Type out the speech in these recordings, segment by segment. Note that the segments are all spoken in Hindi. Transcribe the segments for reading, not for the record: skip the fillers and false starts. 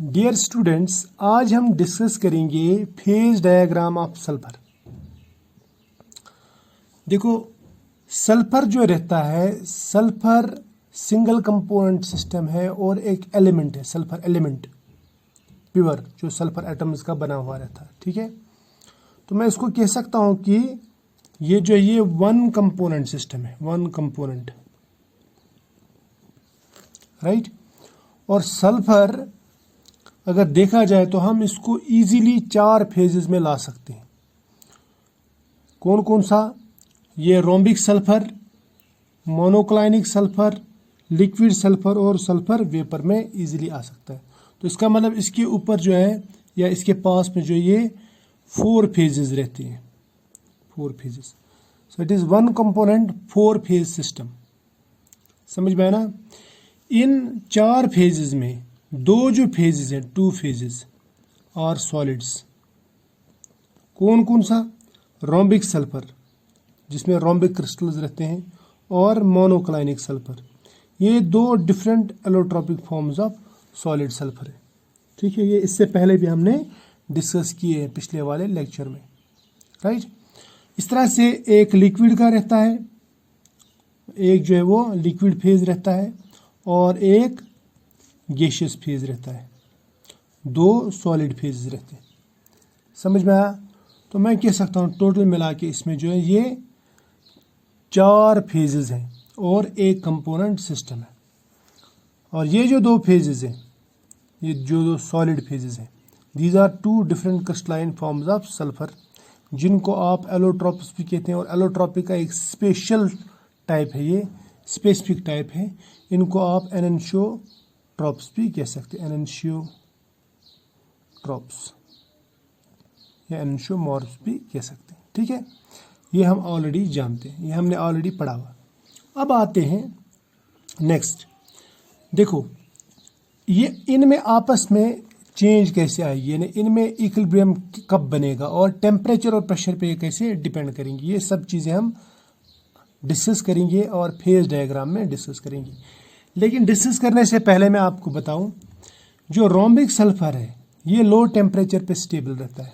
डियर स्टूडेंट्स, आज हम डिस्कस करेंगे फेज डायग्राम ऑफ सल्फर। देखो, सल्फर जो रहता है, सल्फर सिंगल कंपोनेंट सिस्टम है और एक एलिमेंट है, सल्फर एलिमेंट प्योर जो सल्फर एटम्स का बना हुआ रहता है। ठीक है, तो मैं इसको कह सकता हूं कि ये वन कंपोनेंट सिस्टम है, वन कंपोनेंट, राइट। और सल्फर अगर देखा जाए तो हम इसको इजीली 4 फेजेस में ला सकते हैं। कौन कौन सा? ये rhombic sulphur, monoclinic sulphur, liquid sulphur और सल्फर वेपर में इजीली आ सकता है। तो इसका मतलब इसके ऊपर जो है या इसके पास में जो ये 4 फेजेस रहते हैं, 4 phases. So it is one component 4 phase system. समझ में आया ना? इन 4 फेजेस में 2 जो फेजेस हैं, 2 फेजेस आर सॉलिड्स। कौन कौन सा? रोम्बिक सल्फर जिसमें रोम्बिक क्रिस्टल्स रहते हैं और मोनोक्लाइनिक सल्फर। ये 2 different allotropic forms of solid sulphur है। ठीक है, ये इससे पहले भी हमने डिस्कस किए हैं पिछले वाले लेक्चर में, राइट। इस तरह से एक लिक्विड का रहता है, एक जो है वो लिक्विड फेज रहता है और एक गैसियस फेज रहता है, 2 सॉलिड फेज रहते हैं। समझ में आया? तो मैं कह सकता हूँ टोटल मिला के इसमें जो है ये 4 फेजेस हैं और एक कंपोनेंट सिस्टम है। और ये जो 2 फेजेस हैं, ये जो 2 सॉलिड फेजेस हैं, these are 2 different crystalline forms of sulphur, जिनको आप एलोट्रोपिक्स भी कहते हैं। और एलोट्रोपिक का एक स्पेशल टाइप है, ये स्पेसिफिक टाइप है। इनको आप एनेंशियोट्रॉप्स भी कह सकते हैं, एनेंशियोट्रॉप्स या एनेंशियोमॉर्फ्स भी कह सकते हैं। ठीक है, ये हम ऑलरेडी जानते हैं, ये हमने ऑलरेडी पढ़ा हुआ। अब आते हैं नेक्स्ट। देखो, ये इनमें आपस में चेंज कैसे आएगी, यानी इनमें इक्विलिब्रियम कब बनेगा और टेम्परेचर और प्रेशर पे कैसे डिपेंड करेंगी, ये सब चीज़ें हम डिस्कस करेंगे और फेज डायग्राम में डिस्कस करेंगे। लेकिन डिस्कस करने से पहले मैं आपको बताऊं, जो रोम्बिक सल्फर है ये लो टेम्परेचर पे स्टेबल रहता है।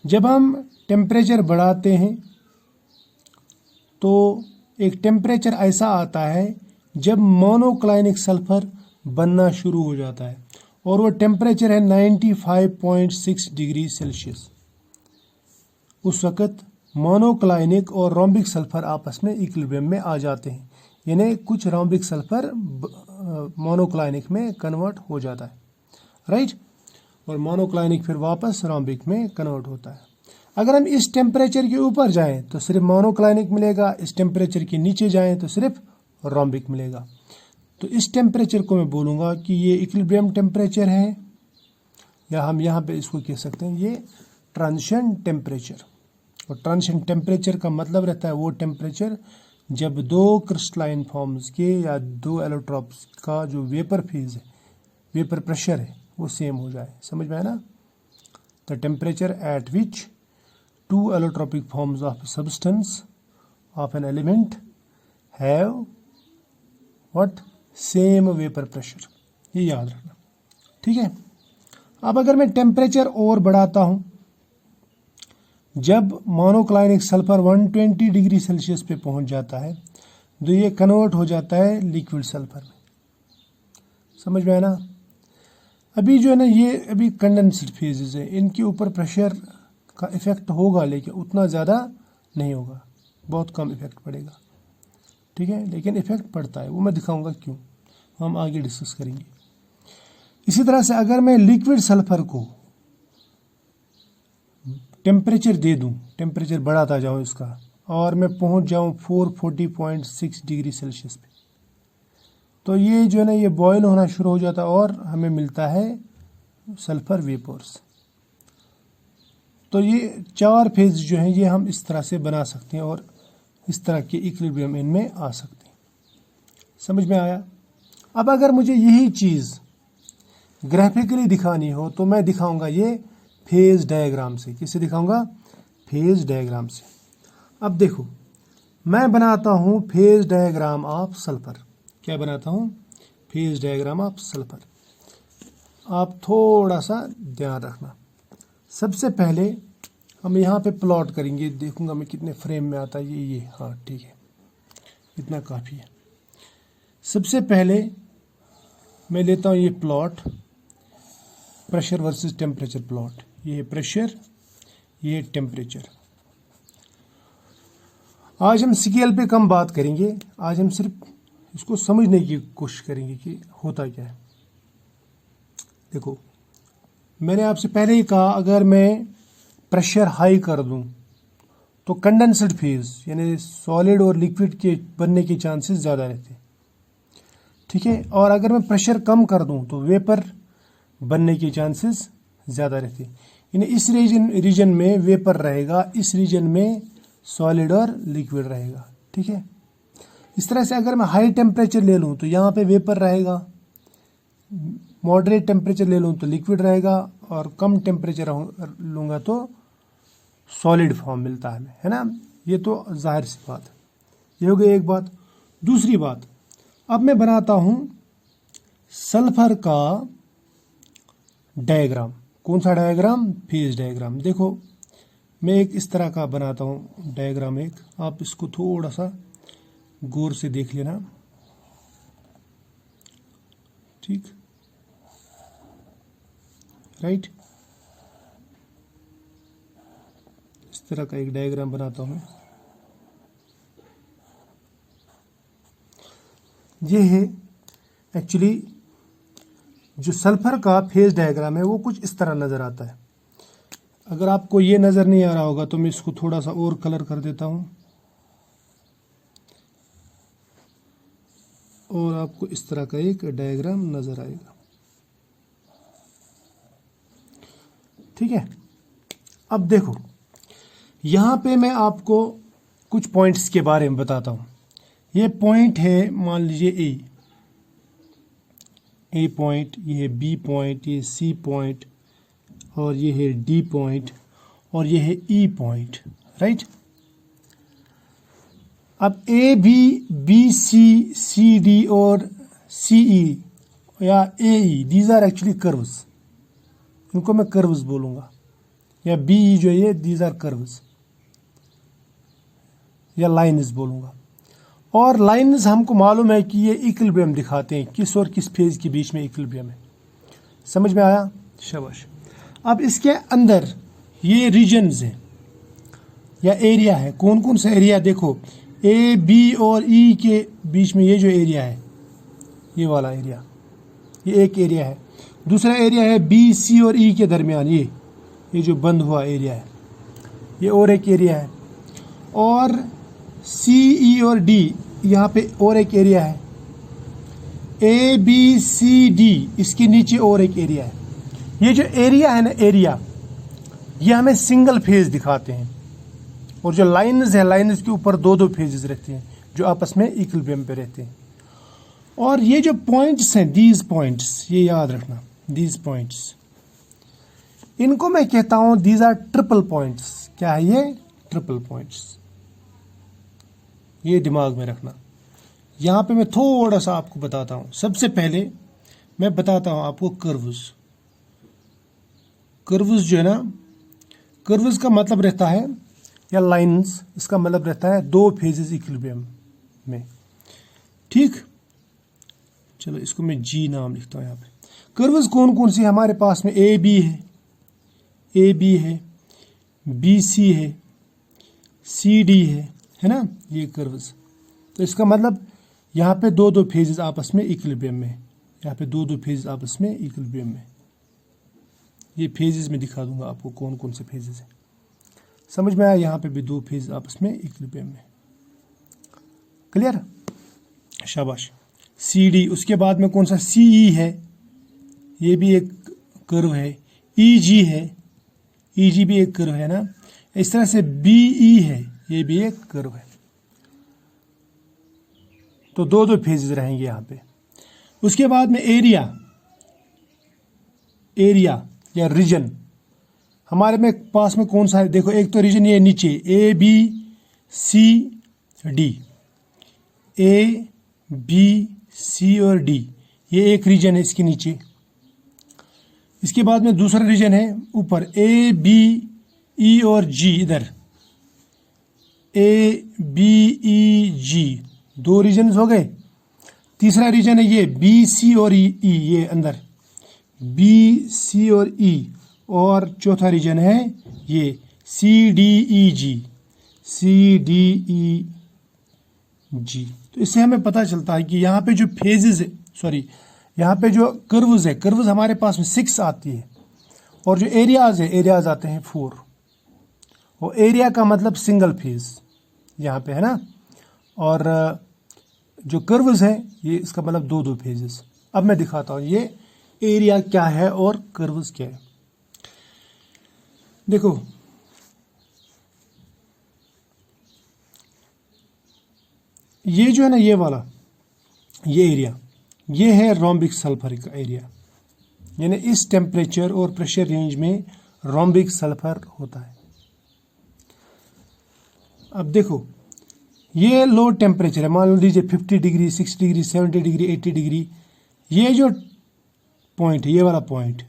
जब हम टेम्परेचर बढ़ाते हैं तो एक टेम्परेचर ऐसा आता है जब मोनोक्लाइनिक सल्फर बनना शुरू हो जाता है और वो टेम्परेचर है 95.6 डिग्री सेल्सियस। उस वक़्त मोनोक्लाइनिक और रोम्बिक सल्फर आपस में इक्विलिब्रियम में आ जाते हैं, यानी कुछ रोम्बिक सल्फर मोनोक्लाइनिक में कन्वर्ट हो जाता है, राइट। और मोनोक्लाइनिक फिर वापस रोम्बिक में कन्वर्ट होता है। अगर हम इस टेम्परेचर के ऊपर जाएं तो सिर्फ मोनोक्लाइनिक मिलेगा, इस टेम्परेचर के नीचे जाएं तो सिर्फ रोम्बिक मिलेगा। तो इस टेम्परेचर को मैं बोलूँगा कि ये इक्विलिब्रियम टेम्परेचर है, या हम यहाँ पे इसको कह सकते हैं ये ट्रांजिशन टेम्परेचर। और ट्रांजिशन टेम्परेचर का मतलब रहता है वो टेम्परेचर जब 2 क्रिस्टलाइन फॉर्म्स के या 2 एलोट्रोप्स का जो वेपर फेज है, वेपर प्रेशर है, वो सेम हो जाए। समझ में आया ना? The temperature at which 2 allotropic forms of a substance of an element have what? Same vapor pressure। ये याद रखना, ठीक है। अब अगर मैं टेम्परेचर और बढ़ाता हूं, जब मोनोक्लाइनिक सल्फर 120 डिग्री सेल्सियस पे पहुंच जाता है तो ये कन्वर्ट हो जाता है लिक्विड सल्फर में। समझ में आया ना? अभी जो है ना, ये अभी कंडेंस्ड फेजेस है, इनके ऊपर प्रेशर का इफेक्ट होगा लेकिन उतना ज़्यादा नहीं होगा, बहुत कम इफेक्ट पड़ेगा। ठीक है, लेकिन इफेक्ट पड़ता है, वो मैं दिखाऊंगा क्यों, हम आगे डिस्कस करेंगे। इसी तरह से अगर मैं लिक्विड सल्फर को टेम्परेचर दे दूं, टेम्परेचर बढ़ाता जाऊं इसका, और मैं पहुंच जाऊं 440.6 डिग्री सेल्सियस पे, तो ये जो है ना, ये बॉयल होना शुरू हो जाता है और हमें मिलता है सल्फर वेपर्स। तो ये 4 फेज जो हैं ये हम इस तरह से बना सकते हैं और इस तरह के इक्विलिब्रियम इनमें आ सकते हैं। समझ में आया? अब अगर मुझे यही चीज़ ग्राफिकली दिखानी हो तो मैं दिखाऊंगा ये फेज डायग्राम से। किससे दिखाऊंगा? फेज डायग्राम से। अब देखो, मैं बनाता हूँ फेज डायग्राम ऑफ सल्फर। क्या बनाता हूँ? Phase diagram of sulphur. आप थोड़ा सा ध्यान रखना। सबसे पहले हम यहाँ पे प्लॉट करेंगे, देखूंगा मैं कितने फ्रेम में आता है ये हाँ ठीक है, इतना काफ़ी है। सबसे पहले मैं लेता हूँ ये plot, pressure versus temperature plot. ये है प्रेशर, ये है टेम्परेचर। आज हम स्केल पे कम बात करेंगे, आज हम सिर्फ इसको समझने की कोशिश करेंगे कि होता क्या है। देखो, मैंने आपसे पहले ही कहा, अगर मैं प्रेशर हाई कर दूं तो कंडेंस्ड फेज यानी सॉलिड और लिक्विड के बनने के चांसेस ज़्यादा रहते हैं, ठीक है। और अगर मैं प्रेशर कम कर दूं तो वेपर बनने के चांसेस ज़्यादा रहते हैं। यानी इस रीजन में वेपर रहेगा, इस रीजन में सॉलिड और लिक्विड रहेगा, ठीक है। इस तरह से अगर मैं हाई टेम्परेचर ले लूँ तो यहाँ पे वेपर रहेगा, मॉडरेट टेम्परेचर ले लूँ तो लिक्विड रहेगा, और कम टेम्परेचर लूँगा तो सॉलिड फॉर्म मिलता है, है ना। ये तो जाहिर सी बात है। ये हो गई एक बात। दूसरी बात, अब मैं बनाता हूँ सल्फर का डायग्राम। कौन सा डायग्राम? Phase diagram. देखो, मैं एक इस तरह का बनाता हूँ डायग्राम एक, आप इसको थोड़ा सा गौर से देख लेना, ठीक, राइट। इस तरह का एक डायग्राम बनाता हूँ मैं। ये है एक्चुअली जो सल्फर का फेज डायग्राम है, वो कुछ इस तरह नज़र आता है। अगर आपको ये नज़र नहीं आ रहा होगा तो मैं इसको थोड़ा सा और कलर कर देता हूँ, और आपको इस तरह का एक डायग्राम नज़र आएगा, ठीक है। अब देखो, यहाँ पे मैं आपको कुछ पॉइंट्स के बारे में बताता हूँ। ये पॉइंट है, मान लीजिए ए पॉइंट, ये है बी पॉइंट, ये सी पॉइंट, और ये है डी पॉइंट, और ये है ई पॉइंट, राइट। अब ए बी सी, सी डी और सी ई या ए ई, दीज आर एक्चुअली कर्व्स। इनको मैं कर्व्स बोलूँगा, या बी ई जो है, दीज आर कर्व्स या लाइन्स बोलूँगा। और लाइन्स हमको मालूम है कि ये इक्विलिब्रियम दिखाते हैं, किस और किस फेज के बीच में इक्विलिब्रियम है। समझ में आया? शाबाश। अब इसके अंदर ये रीजन्स हैं या एरिया है। कौन कौन सा एरिया? देखो, ए बी और ई के बीच में ये जो एरिया है, ये वाला एरिया, ये एक एरिया है। दूसरा एरिया है बी सी और ई के दरमियान, ये जो बंद हुआ एरिया है, ये और एक एरिया है। और सी ई और डी, यहाँ पे और एक एरिया है। ए बी सी डी, इसके नीचे और एक एरिया है। ये जो एरिया है ना, एरिया, ये हमें सिंगल फेज दिखाते हैं। और जो लाइन्स है, लाइन्स के ऊपर दो दो फेजेस रहते हैं जो आपस में इक्विलिब्रियम पे रहते हैं। और ये जो पॉइंट्स हैं, दीज पॉइंट्स, ये याद रखना, दीज पॉइंट्स, इनको मैं कहता हूं दीज आर ट्रिपल पॉइंट्स। क्या है ये? Triple points. ये दिमाग में रखना। यहां पे मैं थोड़ा सा आपको बताता हूं। सबसे पहले मैं बताता हूं आपको कर्व्स। कर्व्स जो है ना, कर्व्स का मतलब रहता है, या लाइन्स, इसका मतलब रहता है दो फेजेस इक्विलिब्रियम में, ठीक। चलो, इसको मैं जी नाम लिखता हूं यहाँ पे। कर्व्स कौन कौन सी हमारे पास में? ए बी है, ए बी है, बी सी है, सी डी है ना, ये कर्व्स। तो इसका मतलब यहाँ पे दो दो फेजेस आपस में इक्विलिब्रियम में, यहाँ पे दो दो फेजेस आपस में इक्विलिब्रियम में। ये फेजेस में दिखा दूंगा आपको कौन कौन से फेजेस हैं। समझ में आया? यहाँ पे भी दो फेज आपस में इक्विलिब्रियम में। क्लियर? शाबाश। सी डी, उसके बाद में कौन सा? सी ई है, ये भी एक कर्व है। ई जी है, ई जी भी एक कर्व है ना। इस तरह से बी ई है, ये भी एक कर्व है। तो दो दो फेजेस रहेंगे यहाँ पे। उसके बाद में एरिया, एरिया या रीजन हमारे में पास में कौन सा है? देखो, एक तो रीजन ये नीचे, A B C D, A B C और डी, ये एक रीजन है इसके नीचे। इसके बाद में दूसरा रीजन है ऊपर ए बी ई और जी, इधर ए बी ई जी, दो रीजन हो गए। तीसरा रीजन है ये बी सी और ई, ये अंदर बी सी और ई, और चौथा रीजन है ये सी डी ई जी, सी डी ई जी। तो इससे हमें पता चलता है कि यहाँ पे जो फेजेस है, सॉरी यहाँ पे जो कर्व्स है, कर्व्स हमारे पास में 6 आती है, और जो एरियाज है, एरियाज आते हैं 4। और एरिया का मतलब सिंगल फेज यहाँ पे है ना, और जो कर्व्स है ये इसका मतलब दो फेजेस। अब मैं दिखाता हूँ ये एरिया क्या है और कर्व्स क्या है। देखो ये जो है ना, ये वाला ये एरिया, ये है रोम्बिक सल्फर का एरिया, यानी इस टेम्परेचर और प्रेशर रेंज में रोम्बिक सल्फर होता है। अब देखो ये लो टेम्परेचर है, मान लीजिए 50 डिग्री, 60 डिग्री, 70 डिग्री, 80 डिग्री। ये जो पॉइंट है, ये वाला पॉइंट,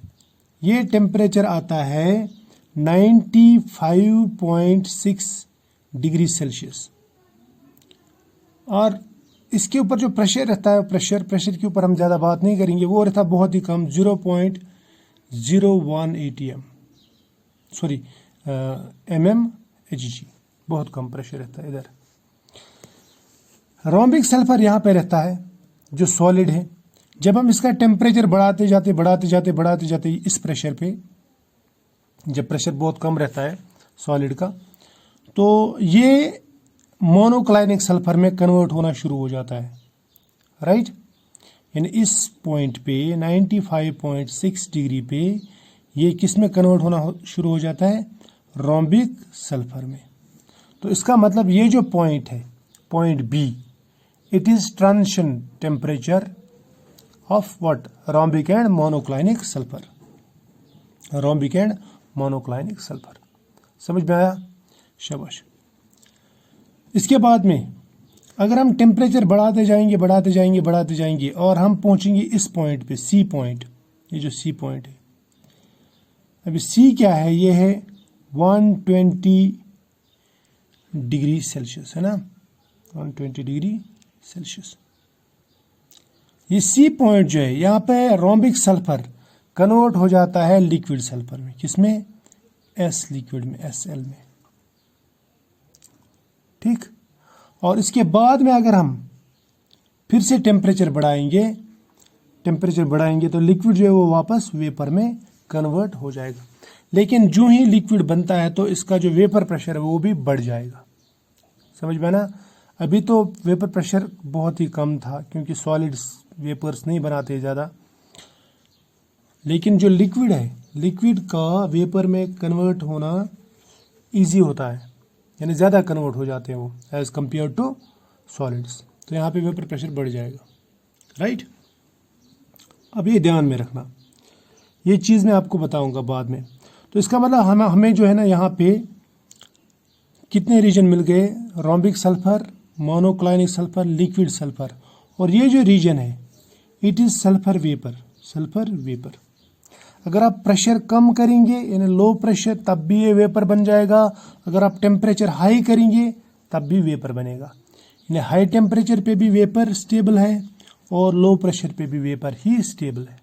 ये टेम्परेचर आता है 95.6 डिग्री सेल्सियस। और इसके ऊपर जो प्रेशर रहता है, प्रेशर के ऊपर हम ज़्यादा बात नहीं करेंगे, वो रहता है बहुत ही कम, 0.01 ATM, सॉरी mmHg, बहुत कम प्रेशर रहता है इधर। रोम्बिक सल्फर यहाँ पे रहता है जो सॉलिड है। जब हम इसका टेम्परेचर बढ़ाते जाते इस प्रेशर पे, जब प्रेशर बहुत कम रहता है सॉलिड का, तो ये मोनोक्लाइनिक सल्फर में कन्वर्ट होना शुरू हो जाता है, राइट। यानी इस पॉइंट पे 95.6 डिग्री पे ये किस में कन्वर्ट होना शुरू हो जाता है, रोम्बिक सल्फर में। तो इसका मतलब ये जो पॉइंट है, point B, it is transition temperature of what, rhombic and monoclinic sulphur, rhombic and monoclinic sulphur. समझ में आया? शाबाश। इसके बाद में अगर हम टेम्परेचर बढ़ाते जाएंगे और हम पहुंचेंगे इस पॉइंट पे, सी पॉइंट, ये जो सी पॉइंट है, अभी सी क्या है, ये है 120 डिग्री सेल्सियस, है ना, 120 डिग्री सेल्सियस। ये सी पॉइंट जो है, यहाँ पे रोम्बिक सल्फर कन्वर्ट हो जाता है लिक्विड सल्फर में, किसमें, एस लिक्विड में, SL में, ठीक। और इसके बाद में अगर हम फिर से टेम्परेचर बढ़ाएंगे तो लिक्विड जो है वो वापस वेपर में कन्वर्ट हो जाएगा। लेकिन जो ही लिक्विड बनता है तो इसका जो वेपर प्रेशर है वो भी बढ़ जाएगा। समझ में ना? अभी तो वेपर प्रेशर बहुत ही कम था क्योंकि सॉलिड्स वेपर्स नहीं बनाते ज़्यादा, लेकिन जो लिक्विड है, लिक्विड का वेपर में कन्वर्ट होना ईजी होता है, यानी ज़्यादा कन्वर्ट हो जाते हैं वो एज़ कम्पेयर टू सॉलिड्स। तो यहाँ पे वेपर प्रेशर बढ़ जाएगा, राइट। अब ये ध्यान में रखना, ये चीज़ मैं आपको बताऊंगा बाद में। तो इसका मतलब हमें जो है ना, यहाँ पे कितने रीजन मिल गए, rhombic sulphur, monoclinic sulphur, liquid sulphur. और ये जो रीजन है it is sulphur vapour, sulphur vapour. अगर आप प्रेशर कम करेंगे यानी लो प्रेशर, तब भी ये वेपर बन जाएगा। अगर आप टेम्परेचर हाई करेंगे तब भी वेपर बनेगा। यानी हाई टेम्परेचर पे भी वेपर स्टेबल है और लो प्रेशर पे भी वेपर ही स्टेबल है।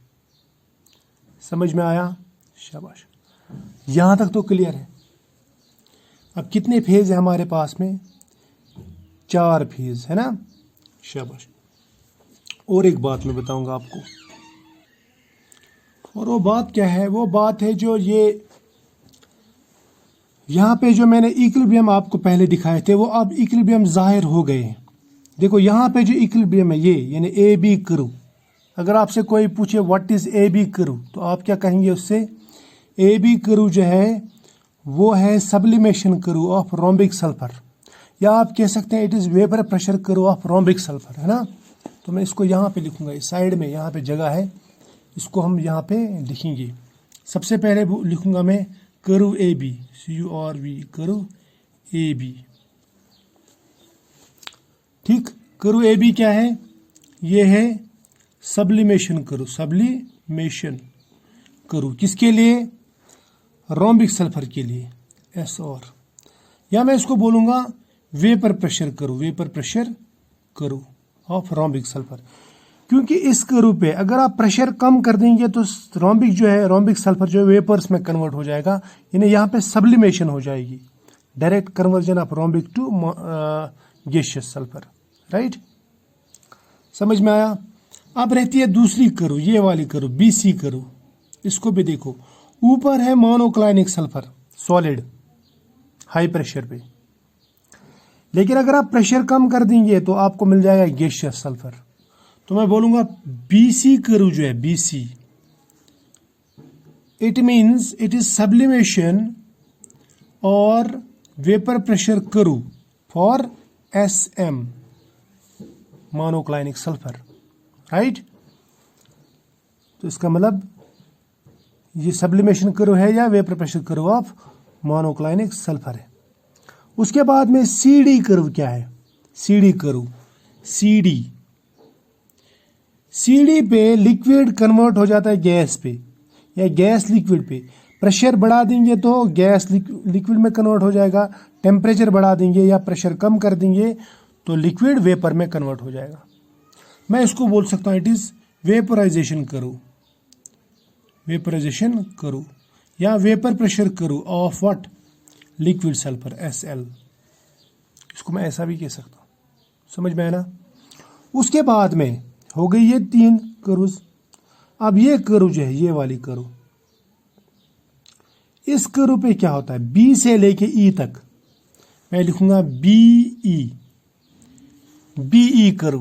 समझ में आया? शाबाश, यहाँ तक तो क्लियर है। अब कितने फेज है हमारे पास में? 4 फेज है ना। शाबाश। और एक बात मैं बताऊंगा आपको, और वो बात क्या है? वो बात है जो ये यहाँ पे जो मैंने इक्विलिब्रियम आपको पहले दिखाए थे, वो अब इक्विलिब्रियम जाहिर हो गए हैं। देखो यहाँ पे जो इक्विलिब्रियम है, ये यानी ए बी कर्व। अगर आपसे कोई पूछे what is A B curve, तो आप क्या कहेंगे उससे? ए बी कर्व जो है वो है sublimation curve of rhombic sulphur, या आप कह सकते हैं it is vapour pressure curve of rhombic sulphur, है ना। तो मैं इसको यहाँ पे लिखूंगा, इस साइड में यहाँ पे जगह है, इसको हम यहाँ पे लिखेंगे। सबसे पहले लिखूंगा मैं curve A B, CURV, curve A B, ठीक। कर्व ए बी क्या है? ये है सब्लिमेशन कर्व, सब्लिमेशन करूँ, किसके लिए? रोम्बिक सल्फर के लिए, एस और, या मैं इसको बोलूँगा वेपर प्रेशर करूँ, वेपर प्रेशर करूँ ऑफ रोम्बिक सल्फर। क्योंकि इस करू पे अगर आप प्रेशर कम कर देंगे तो रोम्बिक जो है, रोम्बिक सल्फर जो है वेपर्स में कन्वर्ट हो जाएगा, यानी यहाँ पे सब्लिमेशन हो जाएगी, direct conversion of rhombic to gaseous sulphur, right? समझ में आया? अब रहती है दूसरी करू, ये वाली करू, बीसी करू। इसको भी देखो, ऊपर है मोनोक्लाइनिक सल्फर सॉलिड हाई प्रेशर पे, लेकिन अगर आप प्रेशर कम कर देंगे तो आपको मिल जाएगा गैसियस सल्फर। तो मैं बोलूंगा बीसी करू जो है, BC, it means it is sublimation और वेपर प्रेशर करू फॉर एसएम मोनोक्लाइनिक सल्फर, राइट? तो इसका मतलब ये सब्लिमेशन करू है या वेपर प्रेशर करू ऑफ मोनोक्लाइनिक सल्फर है। उसके बाद में सीडी करू क्या है? सीडी करू, सीडी, सीडी पे लिक्विड कन्वर्ट हो जाता है गैस पे या गैस लिक्विड पे। प्रेशर बढ़ा देंगे तो गैस लिक्विड में कन्वर्ट हो जाएगा, टेम्परेचर बढ़ा देंगे या प्रेशर कम कर देंगे तो लिक्विड वेपर में कन्वर्ट हो जाएगा। मैं इसको बोल सकता हूँ इट इज वेपराइजेशन करूँ, वेपराइजेशन करूँ या वेपर प्रेशर करूँ of what? Liquid sulphur, SL. इसको मैं ऐसा भी कह सकता हूँ, समझ में आया ना? उसके बाद में हो गई ये 3 करूज। अब ये करू जो है, ये वाली करू, इस करू पे क्या होता है? बी से लेके ई तक मैं लिखूंगा बीई, बीई करू।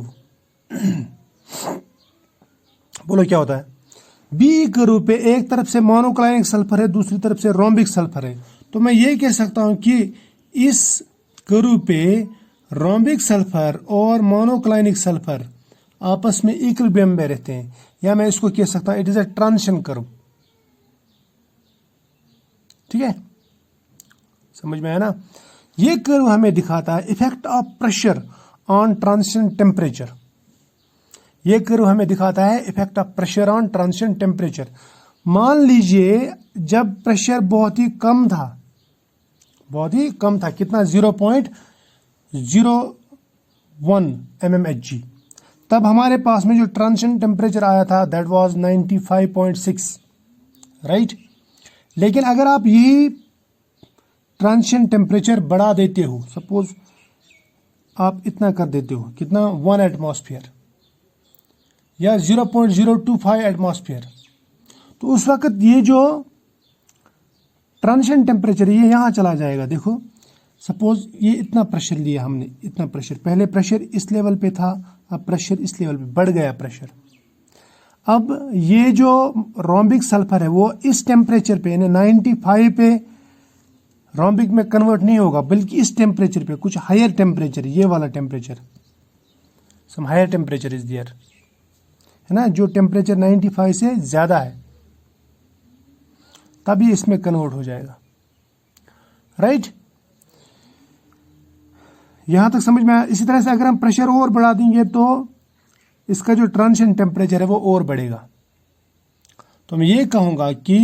बोलो क्या होता है? बीई करू पे एक तरफ से मोनोक्लाइनिक सल्फर है, दूसरी तरफ से रोम्बिक सल्फर है। तो मैं ये कह सकता हूं कि इस करू पे रोम्बिक सल्फर और मोनोक्लाइनिक सल्फर आपस में इक्विलिब्रियम में रहते हैं, या मैं इसको कह सकता हूं it is a transition curve. ठीक है, समझ में आया ना? ये कर्व हमें दिखाता है effect of pressure on transition temperature. ये कर्व हमें दिखाता है effect of pressure on transition temperature. मान लीजिए जब प्रेशर बहुत ही कम था, बहुत ही कम था, कितना? 0.01 mmHg, तब हमारे पास में जो ट्रांजिशन टेम्परेचर आया था दैट वाज 95.6, राइट? लेकिन अगर आप यही ट्रांजिशन टेम्परेचर बढ़ा देते हो, सपोज आप इतना कर देते हो, कितना? 1 एटमॉस्फेयर या 0.025 एटमॉस्फेयर, तो उस वक्त ये जो ट्रांजिशन टेम्परेचर ये यहां चला जाएगा। देखो सपोज ये इतना प्रेशर लिया हमने, इतना प्रेशर, पहले प्रेशर इस लेवल पे था, अब प्रेशर इस लेवल पे बढ़ गया प्रेशर। अब ये जो रोम्बिक सल्फर है वो इस टेम्परेचर पे यानी 95 पे रोम्बिक में कन्वर्ट नहीं होगा, बल्कि इस टेम्परेचर पे कुछ हायर टेम्परेचर, ये वाला temperature, some higher temperature is there, है ना, जो टेम्परेचर 95 से ज्यादा है, तभी इसमें कन्वर्ट हो जाएगा, राइट? यहां तक समझ में आया? इसी तरह से अगर हम प्रेशर और बढ़ा देंगे तो इसका जो ट्रांजिशन टेम्परेचर है वो और बढ़ेगा। तो मैं ये कहूंगा कि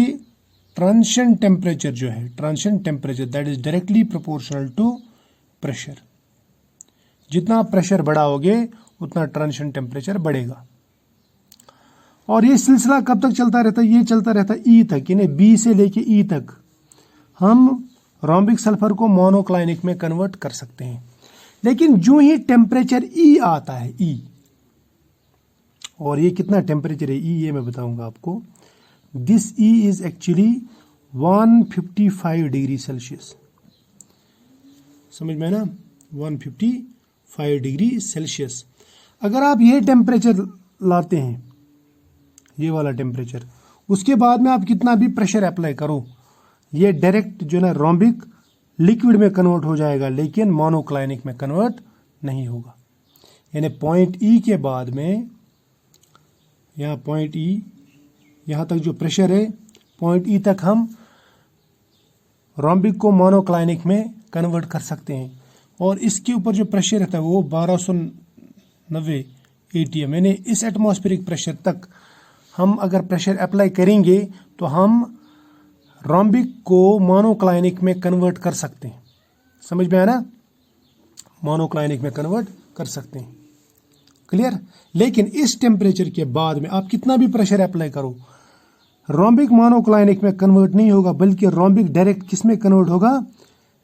ट्रांजिशन टेम्परेचर जो है, transition temperature that is directly proportional to pressure. जितना आप प्रेशर बढ़ाओगे उतना ट्रांजिशन टेम्परेचर बढ़ेगा। और ये सिलसिला कब तक चलता रहता है? ये चलता रहता है ई तक, यानी बी से लेके ई तक हम रोम्बिक सल्फर को मोनोक्लाइनिक में कन्वर्ट कर सकते हैं। लेकिन जो ही टेम्परेचर ई आता है, ई, और ये कितना टेम्परेचर है ई, ये मैं बताऊंगा आपको। This E is actually 155 degree Celsius, समझ में ना? 155 डिग्री सेल्सियस। अगर आप ये टेम्परेचर लाते हैं, ये वाला टेम्परेचर, उसके बाद में आप कितना भी प्रेशर अप्लाई करो, ये डायरेक्ट जो है रोम्बिक लिक्विड में कन्वर्ट हो जाएगा, लेकिन मोनोक्लाइनिक में कन्वर्ट नहीं होगा। यानी पॉइंट ई के बाद में, यहाँ पॉइंट ई, यहाँ तक जो प्रेशर है पॉइंट ई तक हम रोम्बिक को मोनोक्लाइनिक में कन्वर्ट कर सकते हैं। और इसके ऊपर जो प्रेशर रहता है वो 1290 ATM, यानी इस एटमॉस्फेरिक प्रेशर तक हम अगर प्रेशर अप्लाई करेंगे तो हम रोम्बिक को मोनोक्लाइनिक में कन्वर्ट कर सकते हैं। समझ में आया ना? मोनोक्लाइनिक में कन्वर्ट कर सकते हैं। क्लियर? लेकिन इस टेम्परेचर के बाद में आप कितना भी प्रेशर अप्लाई करो, रोम्बिक मोनोक्लाइनिक में कन्वर्ट नहीं होगा, बल्कि रोम्बिक डायरेक्ट किस में कन्वर्ट होगा?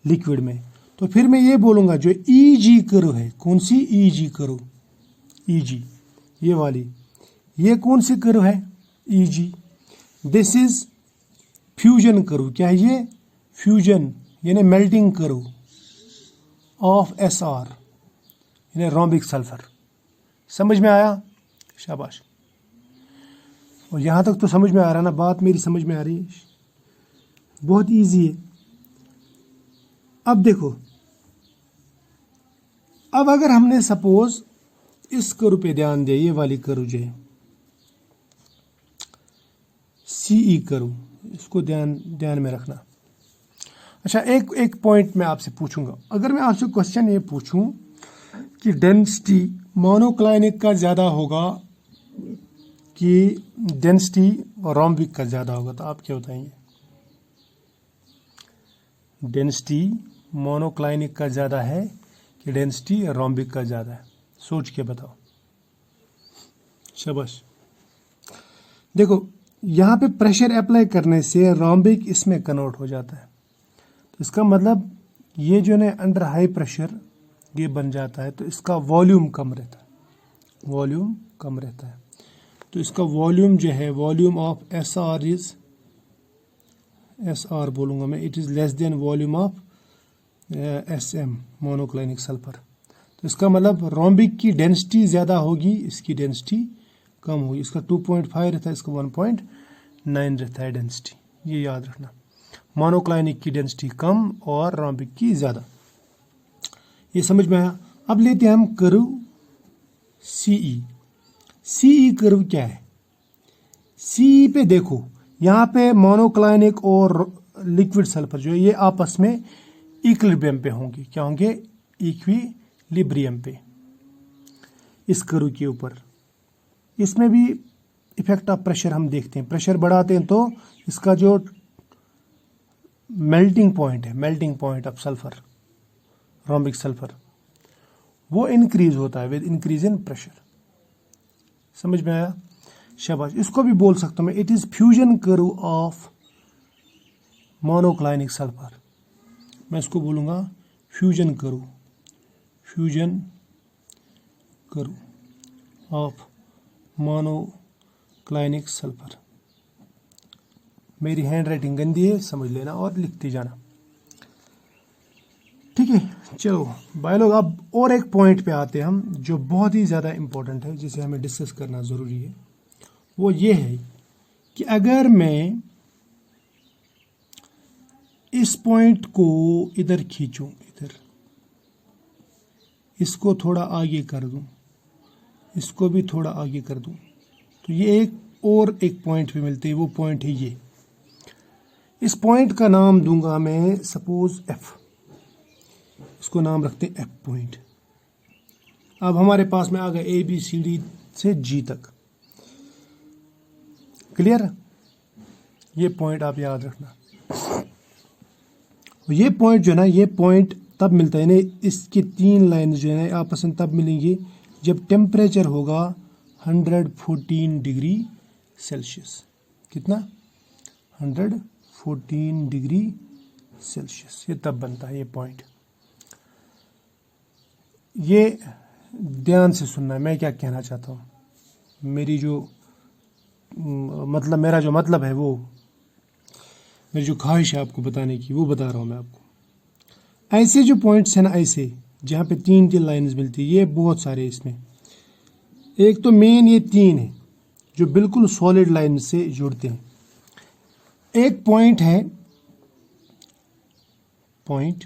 लिक्विड में। तो फिर मैं ये बोलूंगा जो ईजी कर्व है, कौन सी ईजी कर्व? ईजी, ये वाली, ये कौन सी कर्व है? Easy. This is fusion curve. क्या है ये? फ्यूजन यानी मेल्टिंग कर्व ऑफ एसआर यानी रोम्बिक सल्फर। समझ में आया? शाबाश। और यहां तक तो समझ में आ रहा ना? बात मेरी समझ में आ रही है? बहुत इजी है। अब देखो, अब अगर हमने सपोज इस कर्व पे ध्यान दे, ये वाली कर्व जो है सीई कर्व, इसको ध्यान में रखना। अच्छा, एक पॉइंट मैं आपसे पूछूंगा। अगर मैं आपसे क्वेश्चन ये पूछूं कि डेंसिटी मोनोक्लाइनिक का ज़्यादा होगा कि डेंसिटी रोम्बिक का ज़्यादा होगा, तो आप क्या बताएंगे? डेंसिटी मोनोक्लाइनिक का ज़्यादा है कि डेंसिटी रोम्बिक का ज़्यादा है? सोच के बताओ। शाबाश। देखो, यहाँ पे प्रेशर अप्लाई करने से रोम्बिक इसमें कन्वर्ट हो जाता है। तो इसका मतलब ये जो है अंडर हाई प्रेशर ये बन जाता है, तो इसका वॉल्यूम कम रहता है। वॉल्यूम कम रहता है, तो इसका वॉल्यूम जो है, वॉल्यूम ऑफ एस आर बोलूँगा मैं, it is less than volume of SM monoclinic sulphur. तो इसका मतलब रोम्बिक की डेंसिटी ज़्यादा होगी, इसकी डेंसिटी कम होगी। इसका 2.5 रहता है, इसका 1.9 रहता है डेंसिटी। ये याद रखना, मोनोक्लाइनिक की डेंसिटी कम और रोम्बिक की ज़्यादा। ये समझ में आया? अब लेते हैं हम कर्व सीई। सीई कर्व क्या है? सीई पे देखो, यहाँ पे मोनोक्लाइनिक और लिक्विड सल्फर जो है ये आपस में इक्विलिब्रियम पे होंगे। क्या होंगे? इक्विलिब्रियम पे, इस कर्व के ऊपर। इसमें भी इफेक्ट ऑफ प्रेशर हम देखते हैं। प्रेशर बढ़ाते हैं तो इसका जो मेल्टिंग पॉइंट है, melting point of sulphur, rhombic sulphur, वो इंक्रीज होता है विद इंक्रीज इन प्रेशर। समझ में आया? शाबाश। इसको भी बोल सकता हूं मैं, it is fusion curve of monoclinic sulphur. मैं इसको बोलूंगा fusion curve, fusion curve of monoclinic sulphur. मेरी हैंड राइटिंग गंदी है, समझ लेना और लिखते जाना। ठीक है, चलो भाई लोग, अब और एक पॉइंट पे आते हैं हम, जो बहुत ही ज़्यादा इम्पोर्टेंट है, जिसे हमें डिस्कस करना ज़रूरी है। वो ये है कि अगर मैं इस पॉइंट को इधर खींचूं, इधर इसको थोड़ा आगे कर दूं, इसको भी थोड़ा आगे कर दूं, तो ये एक पॉइंट पे मिलते हैं। वो पॉइंट है ये। इस पॉइंट का नाम दूंगा मैं सपोज F। इसको नाम रखते हैं F पॉइंट। अब हमारे पास में आ गया ABCD से G तक। क्लियर? ये पॉइंट आप याद रखना। ये पॉइंट जो है ना, ये पॉइंट तब मिलता है ना, इसकी 3 लाइन जो है ना आपस में तब मिलेंगी जब टेम्परेचर होगा 114 डिग्री सेल्सियस। कितना? 114 डिग्री सेल्सियस। ये तब बनता है ये पॉइंट। ये ध्यान से सुनना है मैं क्या कहना चाहता हूँ। मेरी जो मेरा जो मतलब है, वो मेरी जो ख्वाहिश है आपको बताने की, वो बता रहा हूँ मैं आपको। ऐसे जो पॉइंट्स हैं ना, ऐसे जहाँ पे 3 लाइन्स मिलती है, ये बहुत सारे इसमें। एक तो मेन ये 3 है जो बिल्कुल सॉलिड लाइन से जुड़ते हैं। एक पॉइंट है, पॉइंट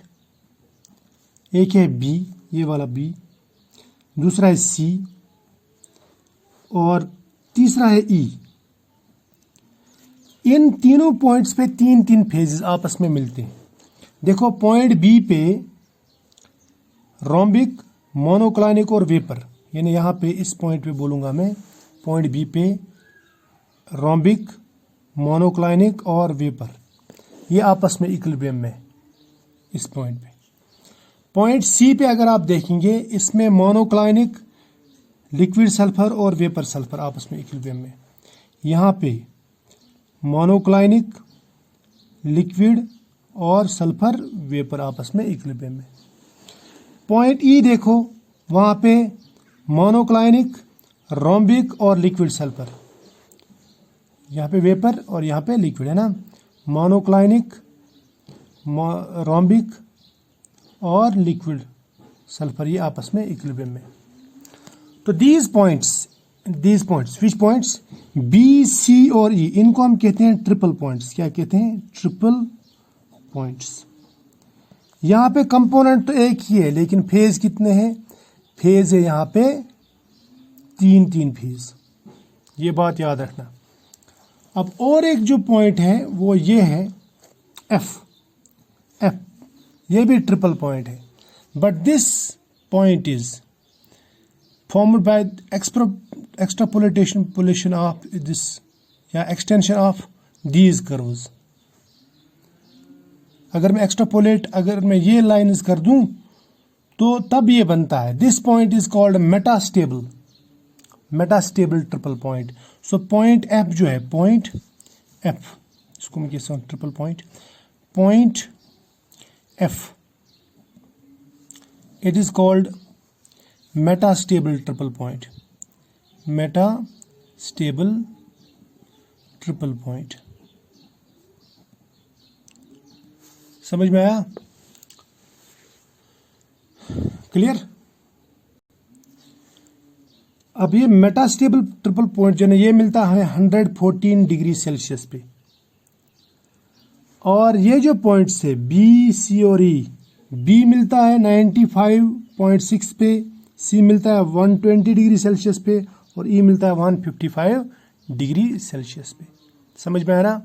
एक है B, ये वाला B, दूसरा है C और तीसरा है E। इन तीनों पॉइंट्स पे 3 फेजेस आपस में मिलते हैं। देखो, पॉइंट B पे रोम्बिक, मोनोक्लाइनिक और वेपर, यानी यहाँ पे इस पॉइंट पे बोलूँगा मैं, पॉइंट B पे रोम्बिक, मोनोक्लाइनिक और वेपर, ये आपस में इक्विलिब्रियम में इस पॉइंट पे। पॉइंट सी पे अगर आप देखेंगे, इसमें मोनोक्लाइनिक लिक्विड सल्फर और वेपर सल्फर आपस में इक्विलिब्रियम में। यहाँ पे मोनोक्लाइनिक लिक्विड और सल्फर वेपर आपस में इक्विलिब्रियम में। पॉइंट ई देखो, वहाँ पे मोनोक्लाइनिक रोम्बिक और लिक्विड सल्फर, यहाँ पे वेपर और यहाँ पे लिक्विड है ना, मोनोक्लाइनिक रोम्बिक और लिक्विड सल्फर, ये आपस में इक्विलिब्रियम में। तो these points which points B, C और ई, इनको हम कहते हैं ट्रिपल पॉइंट्स। क्या कहते हैं? Triple points. यहाँ पे कंपोनेंट तो एक ही है, लेकिन फेज कितने हैं? फेज है यहाँ पे तीन फेज, ये बात याद रखना। अब और एक जो पॉइंट है वो ये है एफ, ये भी ट्रिपल पॉइंट है, but this point is formed by extrapolation of this या एक्सटेंशन ऑफ दीज कर्व्स। अगर मैं एक्सट्रापोलेट, अगर मैं ये लाइन्स कर दूं तो तब ये बनता है। This point is called metastable triple point. So point F जो है, पॉइंट एफ, इसको मैं कहता हूं triple point F, it is called metastable triple point. समझ में आया? क्लियर? अब ये मेटास्टेबल ट्रिपल पॉइंट जो है ये मिलता है 114 डिग्री सेल्सियस पे, और ये जो पॉइंट्स है बी, सी और ई, बी मिलता है 95.6 पे, सी मिलता है 120 डिग्री सेल्सियस पे, और ई मिलता है 155 डिग्री सेल्सियस पे। समझ में आ रहा?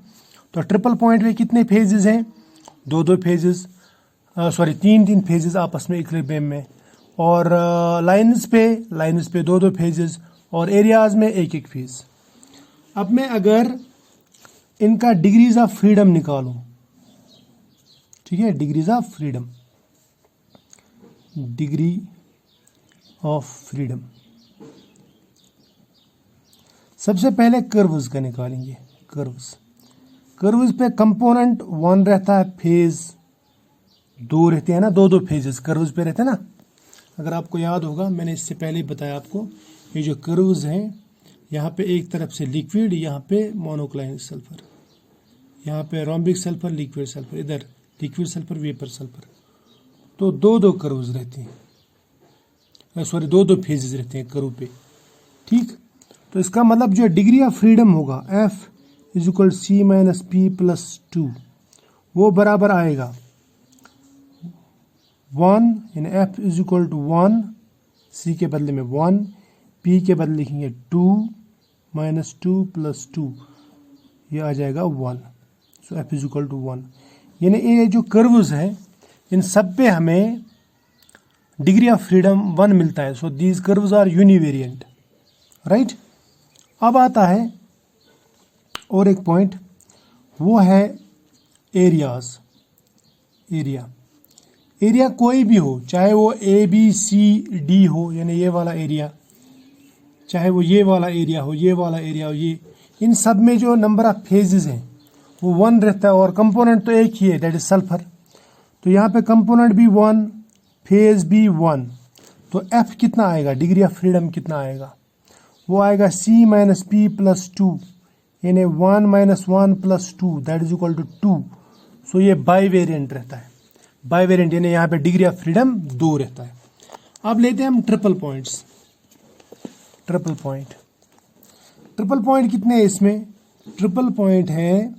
तो ट्रिपल पॉइंट में कितने फेजेस हैं? दो फेजेस, तीन फेजेस आपस में इक्विलिब्रियम में, और लाइन्स पे दो फेजेस, और एरियाज में एक फेज। अब मैं अगर इनका डिग्रीज ऑफ फ्रीडम निकालूं, ठीक है, डिग्री ऑफ फ्रीडम, सबसे पहले कर्व्स का निकालेंगे। कर्व्स पे कंपोनेंट 1 रहता है, फेज 2 रहते हैं ना, दो फेजेस कर्व्स पे रहते हैं ना। अगर आपको याद होगा, मैंने इससे पहले बताया आपको, ये जो कर्व्स हैं, यहाँ पे एक तरफ से लिक्विड, यहाँ पे मोनोक्लाइनिक सल्फर, यहाँ पे रोम्बिक सल्फर, लिक्विड सल्फर, इधर लिक्विड सल्फर, वेपर सल्फर। तो दो कर्व्स रहते हैं, दो फेजेस रहते हैं कर्व पे, ठीक। तो इसका मतलब जो डिग्री ऑफ फ्रीडम होगा F is equal C minus P plus 2, वो बराबर आएगा 1 in F is equal to 1, C के बदले में 1, पी के बदले लिखेंगे 2 माइनस 2 प्लस 2, ये आ जाएगा 1। सो एफ इज इक्वल टू 1। यानी ये जो कर्व्स हैं, इन सब पे हमें डिग्री ऑफ फ्रीडम 1 मिलता है। So these curves are univariant, right. अब आता है और एक पॉइंट, वो है एरियाज। एरिया कोई भी हो, चाहे वो ए बी सी डी हो, यानी ये वाला एरिया, चाहे वो ये वाला एरिया हो, ये वाला एरिया हो, ये, इन सब में जो नंबर ऑफ फेजेस हैं वो 1 रहता है, और कंपोनेंट तो एक ही है, दैट इज सल्फर। तो यहाँ पे कंपोनेंट भी 1, फेज भी 1, तो एफ कितना आएगा, डिग्री ऑफ फ्रीडम कितना आएगा, वो आएगा सी माइनस पी प्लस 2, यानी 1 minus 1 plus 2 that is equal to 2। So ये बाई वेरियंट रहता है, बाई वेरियंट यानी यहाँ पे डिग्री ऑफ फ्रीडम 2 रहता है। अब लेते हैं हम ट्रिपल पॉइंट्स। ट्रिपल पॉइंट कितने हैं इसमें? ट्रिपल पॉइंट है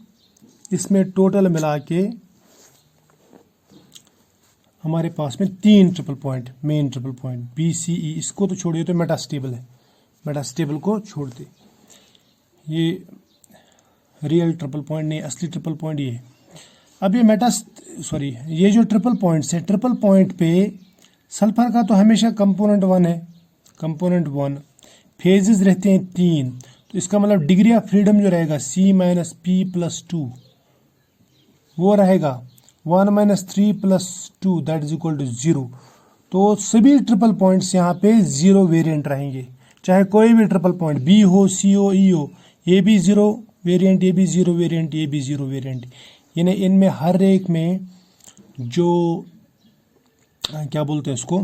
इसमें टोटल मिला के हमारे पास में 3 triple point, main triple point B C E. इसको तो छोड़िए, तो मेटास्टेबल है, मेटास्टेबल को छोड़ दे, ये रियल ट्रिपल पॉइंट नहीं, असली ट्रिपल पॉइंट ये है। अब ये ये जो ट्रिपल पॉइंट्स है, ट्रिपल पॉइंट पे सल्फर का तो हमेशा कंपोनेंट 1 है, कंपोनेंट 1, फेजेस रहते हैं 3, तो तो इसका मतलब डिग्री ऑफ फ्रीडम जो रहेगा C माइनस पी प्लस 2 वो रहेगा 1 minus 3 plus 2 that is equal to 0। तो सभी ट्रिपल पॉइंट्स यहाँ पे 0 वेरिएंट रहेंगे, चाहे कोई भी ट्रिपल पॉइंट B हो, C हो, E हो, ये भी 0 वेरिएंट, ये भी 0 वेरिएंट, ये भी 0 वेरिएंट। यानी इनमें हर एक में जो क्या बोलते हैं उसको,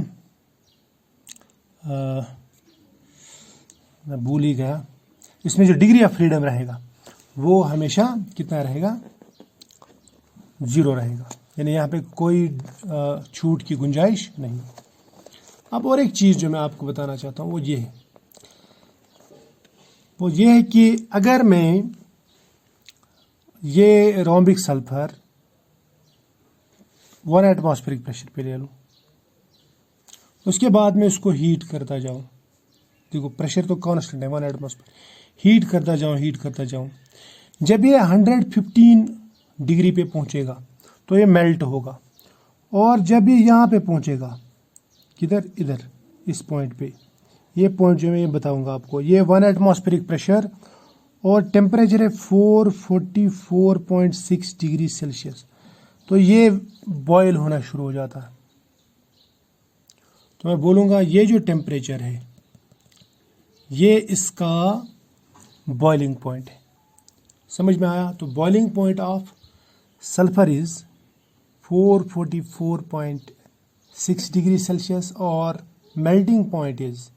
मैं भूल ही गया, इसमें जो डिग्री ऑफ फ्रीडम रहेगा वो हमेशा कितना रहेगा, 0 रहेगा। यानी यहाँ पे कोई छूट की गुंजाइश नहीं। अब और एक चीज़ जो मैं आपको बताना चाहता हूँ वो ये है कि अगर मैं ये रोम्बिक सल्फर 1 एटमॉस्फेरिक प्रेशर पे ले लूँ, उसके बाद में उसको हीट करता जाऊँ, देखो प्रेशर तो कांस्टेंट है 1 एटमॉस्फेयर, हीट करता जाऊँ, जब ये 115 डिग्री पे पहुँचेगा तो ये मेल्ट होगा, और जब ये यहाँ पे पहुँचेगा किधर, इधर इस पॉइंट पे, ये पॉइंट जो मैं ये बताऊंगा आपको, ये 1 एटमॉस्फेरिक प्रेशर और टेम्परेचर है 444.6 डिग्री सेल्सियस, तो ये बॉयल होना शुरू हो जाता है। तो मैं बोलूँगा ये जो टेम्परेचर है ये इसका बॉइलिंग पॉइंट है। समझ में आया? तो boiling point of sulphur is 444.6 degree Celsius और melting point is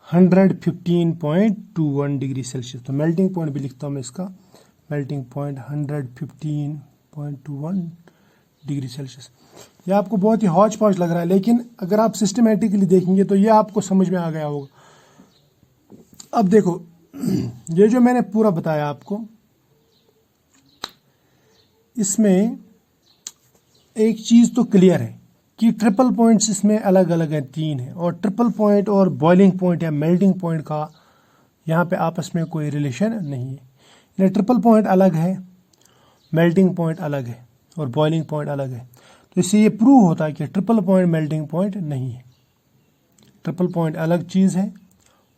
115.21 degree Celsius. तो मेल्टिंग पॉइंट भी लिखता हूँ मैं इसका, मेल्टिंग पॉइंट 115.21 डिग्री सेल्सियस। ये आपको बहुत ही हौच पौच लग रहा है, लेकिन अगर आप सिस्टमेटिकली देखेंगे तो ये आपको समझ में आ गया होगा। अब देखो ये जो मैंने पूरा बताया आपको, इसमें एक चीज़ तो क्लियर है कि ट्रिपल पॉइंट्स इसमें अलग अलग हैं, 3 हैं, और ट्रिपल पॉइंट और बॉइलिंग पॉइंट या मेल्टिंग पॉइंट का यहाँ पे आपस में कोई रिलेशन नहीं है। यानी ट्रिपल पॉइंट अलग है, मेल्टिंग पॉइंट अलग है और बॉइलिंग पॉइंट अलग है। तो इससे ये प्रूव होता है कि ट्रिपल पॉइंट मेल्टिंग पॉइंट नहीं है। ट्रिपल पॉइंट अलग चीज़ है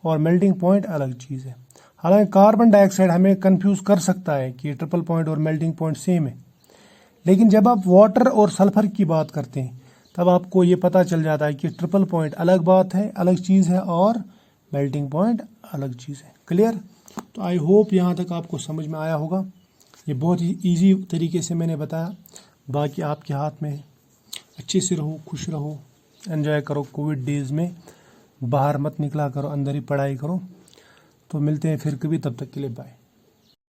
और मेल्टिंग पॉइंट अलग चीज़ है। हालांकि कार्बन डाइऑक्साइड हमें कंफ्यूज कर सकता है कि ट्रिपल पॉइंट और मेल्टिंग पॉइंट सेम है, लेकिन जब आप वाटर और सल्फर की बात करते हैं तब आपको ये पता चल जाता है कि ट्रिपल पॉइंट अलग बात है, अलग चीज़ है, और मेल्टिंग पॉइंट अलग चीज़ है। क्लियर? तो आई होप यहाँ तक आपको समझ में आया होगा। ये बहुत ही ईजी तरीके से मैंने बताया, बाकी आपके हाथ में है। अच्छे से रहो, खुश रहो, एंजॉय करो। कोविड डेज़ में बाहर मत निकला करो, अंदर ही पढ़ाई करो। तो मिलते हैं फिर कभी, तब तक के लिए बाय।